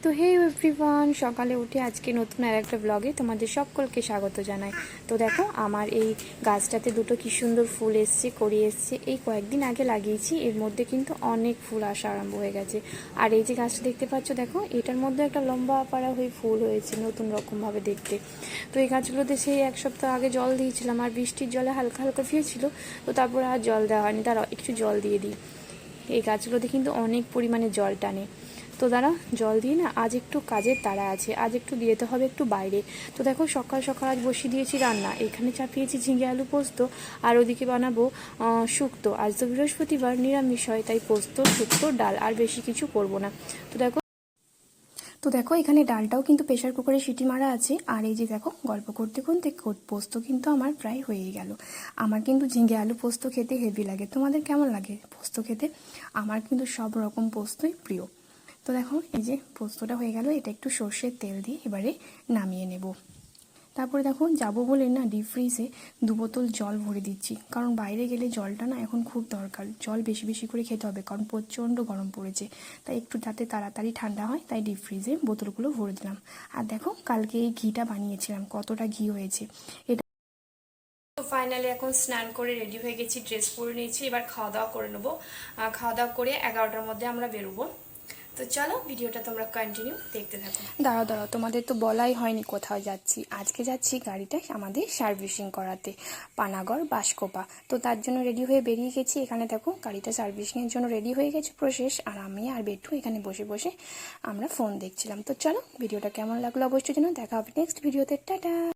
তো হে এভরিওয়ান, সকালে উঠে আজকে নতুন আর একটা ব্লগে তোমাদের সকলকে স্বাগত জানাই। তো দেখো আমার এই গাছটাতে দুটো কি সুন্দর ফুল এসছে, কড়ি এসছে। এই কয়েকদিন আগে লাগিয়েছি, এর মধ্যে কিন্তু অনেক ফুল আসা আরম্ভ হয়ে গেছে। আর এই যে গাছটা দেখতে পাচ্ছ, দেখো এটার মধ্যে একটা লম্বা পাড়া হয়ে ফুল হয়েছে নতুন রকমভাবে দেখতে। তো এই গাছগুলোতে সেই এক সপ্তাহ আগে জল দিয়েছিলাম, আর বৃষ্টির জলে হালকা হালকা ভিজেছিল। তো তারপর আর জল দেওয়া হয়নি, তার একটু জল দিয়ে দিই। এই গাছগুলোতে কিন্তু অনেক পরিমাণে জল টানে। তো দাঁড়া, জল দিয়ে না আজ একটু কাজের তাড়া আছে, আজ একটু দিয়ে যেতে হবে একটু বাইরে। তো দেখো সকাল সকাল আজ বসিয়ে দিয়েছি রান্না, এখানে চাপিয়েছি ঝিঙে আলু পোস্ত, আর ওদিকে বানাবো শুক্তো। আজ তো বৃহস্পতিবার, নিরামিষ হয়, তাই পোস্ত শুক্তো ডাল, আর বেশি কিছু করব না। তো দেখো এখানে ডালটাও কিন্তু প্রেশার কুকারে সিটি মারা আছে। আর এই যে দেখো গল্প করতে করতে পোস্ত কিন্তু আমার প্রায় হয়েই গেল। আমার কিন্তু ঝিঙে আলু পোস্ত খেতে হেভি লাগে। তোমাদের কেমন লাগে পোস্ত খেতে? আমার কিন্তু সব রকম পোস্তই প্রিয়। তো দেখো এই যে পোস্তটা হয়ে গেল, এটা একটু সর্ষের তেল দিয়ে এবারে নামিয়ে নেব। তারপরে দেখো যাবো বলে না ডিপ ফ্রিজে 2 বোতল জল ভরে দিচ্ছি, কারণ বাইরে গেলে জলটা না এখন খুব দরকার। জল বেশি বেশি করে খেতে হবে, কারণ প্রচণ্ড গরম পড়েছে। তাই একটু যাতে তাড়াতাড়ি ঠান্ডা হয়, তাই ডিপ ফ্রিজে বোতলগুলো ভরে দিলাম। আর দেখো কালকে এই ঘিটা বানিয়েছিলাম, কতটা ঘি হয়েছে এটা। তো ফাইনালি এখন স্নান করে রেডি হয়ে গেছি, ড্রেস পরে নিয়েছি, এবার খাওয়া দাওয়া করে নেবো। খাওয়া দাওয়া করে 11টার মধ্যে আমরা বেরোবো। তো চলো ভিডিওটা তোমরা কন্টিনিউ দেখতে থাকো। দাঁড়াও দাঁড়াও, তোমাদের তো বলাই হয়নি কোথাও যাচ্ছি। আজকে যাচ্ছি গাড়িটা আমাদের সার্ভিসিং করাতে, পানাগড় বাসকোপা। তো তার জন্য রেডি হয়ে বেরিয়ে গেছি। এখানে দেখো গাড়িটা সার্ভিসিংয়ের জন্য রেডি হয়ে গেছে প্রসেস, আর আমি আর বেটু এখানে বসে বসে আমরা ফোন দেখছিলাম। তো চলো ভিডিওটা কেমন লাগলো অবশ্যই জানো, দেখা হবে নেক্সট ভিডিওতে। টাটা।